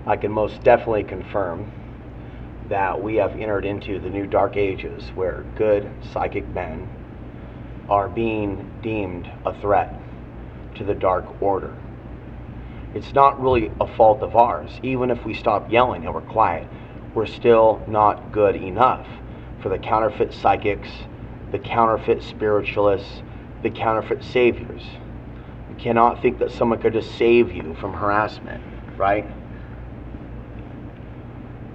I can most definitely confirm that we have entered into the new dark ages where good psychic men are being deemed a threat to the dark order. It's not really a fault of ours. Even if we stop yelling and we're quiet, we're still not good enough for the counterfeit psychics, the counterfeit spiritualists, the counterfeit saviors. You cannot think that someone could just save you from harassment, right?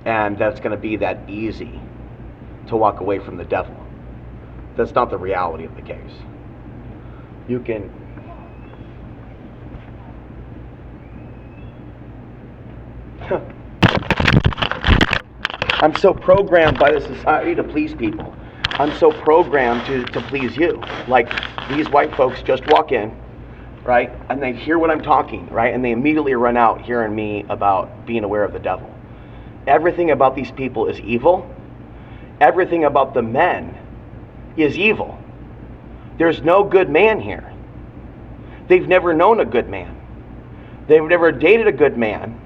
And that's going to be that easy to walk away from the devil. That's not the reality of the case. You can I'm so programmed by the society to please people. I'm so programmed to please you. Like, these white folks just walk in, right? And they hear what I'm talking, right? And they immediately run out hearing me about being aware of the devil. Everything about these people is evil. Everything about the men is evil. There's no good man here. They've never known a good man. They've never dated a good man.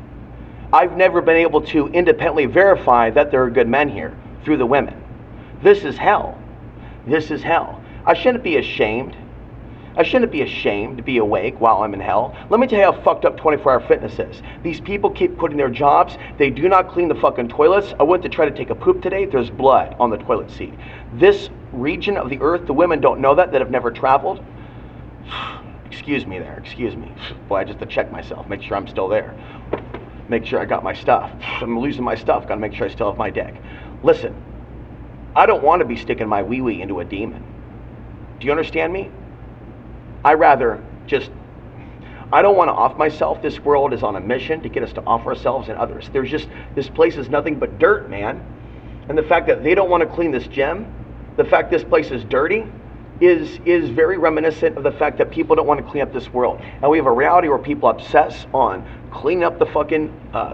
I've never been able to independently verify that there are good men here through the women. This is hell. This is hell. I shouldn't be ashamed. I shouldn't be ashamed to be awake while I'm in hell. Let me tell you how fucked up 24-hour fitness is. These people keep quitting their jobs. They do not clean the fucking toilets. I went to try to take a poop today. There's blood on the toilet seat. This region of the earth, the women don't know that have never traveled. Excuse me there. Excuse me. Boy, I just have to check myself. Make sure I'm still there. Make sure I got my stuff. If I'm losing my stuff, got to make sure I still have my deck. Listen, I don't want to be sticking my wee-wee into a demon. Do you understand me? I rather just, I don't want to off myself. This world is on a mission to get us to off ourselves and others. There's just, this place is nothing but dirt, man. And the fact that they don't want to clean this gem, the fact this place is dirty, is very reminiscent of the fact that people don't want to clean up this world. And we have a reality where people obsess on cleaning up the fucking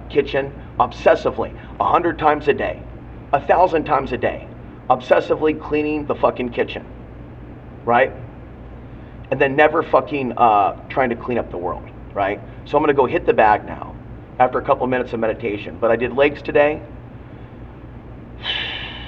kitchen obsessively, 100 times a day, 1,000 times a day, obsessively cleaning the fucking kitchen, right? And then never fucking trying to clean up the world, right? So I'm going to go hit the bag now after a couple of minutes of meditation. But I did legs today.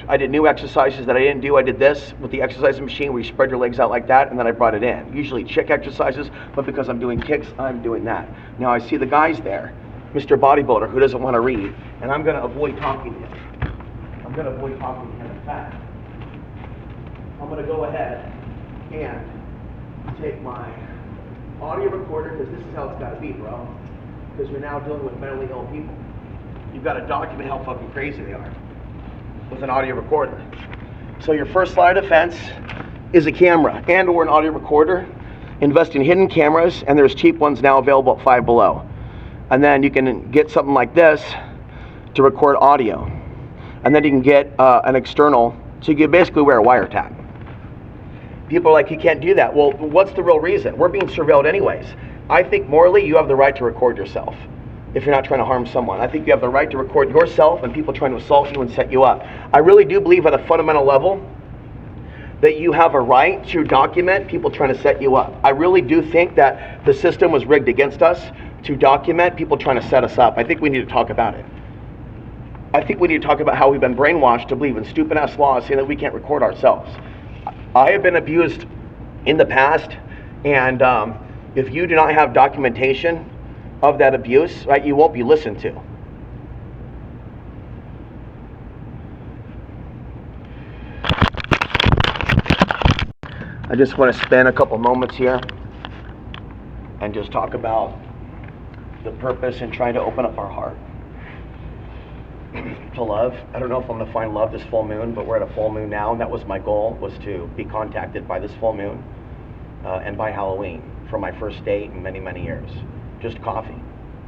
I did new exercises that I didn't do. I did this with the exercise machine where you spread your legs out like that, and then I brought it in. Usually chick exercises, but because I'm doing kicks, I'm doing that. Now I see the guys there, Mr. Bodybuilder, who doesn't want to read, and I'm going to avoid talking to him. I'm going to avoid talking to him. In fact, I'm going to go ahead and take my audio recorder, because this is how it's got to be, bro. Because you're now dealing with mentally ill people. You've got to document how fucking crazy they are with an audio recorder. So your first line of defense is a camera and or an audio recorder. Invest in hidden cameras, and there's cheap ones now available at Five Below. And then you can get something like this to record audio. And then you can get an external, so you can basically wear a wiretap. People are like, you can't do that. Well, what's the real reason? We're being surveilled anyways. I think morally you have the right to record yourself if you're not trying to harm someone. I think you have the right to record yourself and people trying to assault you and set you up. I really do believe at a fundamental level that you have a right to document people trying to set you up. I really do think that the system was rigged against us to document people trying to set us up. I think we need to talk about it. I think we need to talk about how we've been brainwashed to believe in stupid ass laws saying that we can't record ourselves. I have been abused in the past, and if you do not have documentation of that abuse, right, you won't be listened to. I just want to spend a couple moments here and just talk about the purpose in trying to open up our heart to love. I don't know if I'm going to find love this full moon, but we're at a full moon now, and that was my goal, was to be contacted by this full moon and by Halloween for my first date in many, many years. Just coffee.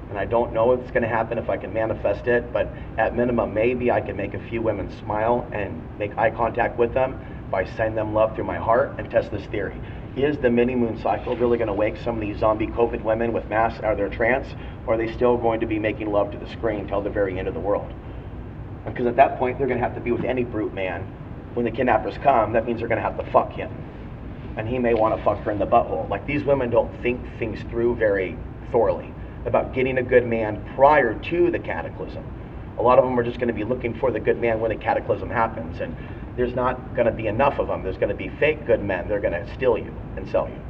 And I don't know if it's going to happen, if I can manifest it, but at minimum, maybe I can make a few women smile and make eye contact with them by sending them love through my heart and test this theory. Is the mini moon cycle really going to wake some of these zombie COVID women with masks out of their trance, or are they still going to be making love to the screen till the very end of the world? Because at that point, they're going to have to be with any brute man. When the kidnappers come, that means they're going to have to fuck him. And he may want to fuck her in the butthole. Like, these women don't think things through very thoroughly. about getting a good man prior to the cataclysm. A lot of them are just going to be looking for the good man when the cataclysm happens, and there's not going to be enough of them. There's going to be fake good men. They're going to steal you and sell you.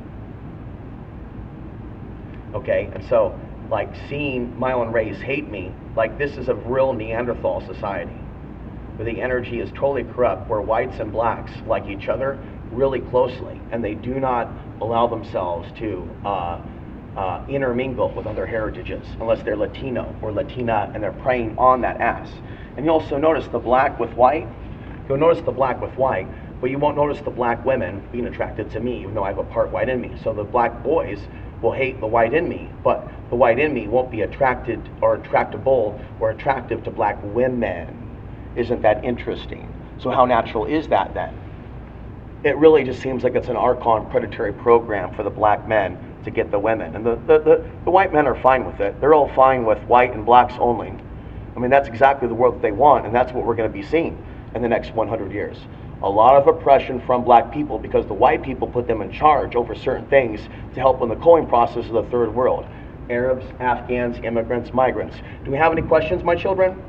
Okay, and so, like, seeing my own race hate me, like, this is a real Neanderthal society, where the energy is totally corrupt, where whites and blacks like each other really closely, and they do not allow themselves to intermingle with other heritages unless they're Latino or Latina, and they're preying on that ass. And you also notice the black with white. You'll notice the black with white, but you won't notice the black women being attracted to me, even though I have a part white in me. So the black boys will hate the white in me, but the white in me won't be attracted or attractable or attractive to black women. Isn't that interesting? So how natural is that then? It really just seems like it's an Archon predatory program for the black men to get the women. And the white men are fine with it. They're all fine with white and blacks only. I mean, that's exactly the world that they want, and that's what we're going to be seeing in the next 100 years. A lot of oppression from black people because the white people put them in charge over certain things to help in the culling process of the third world. Arabs, Afghans, immigrants, migrants. Do we have any questions, my children?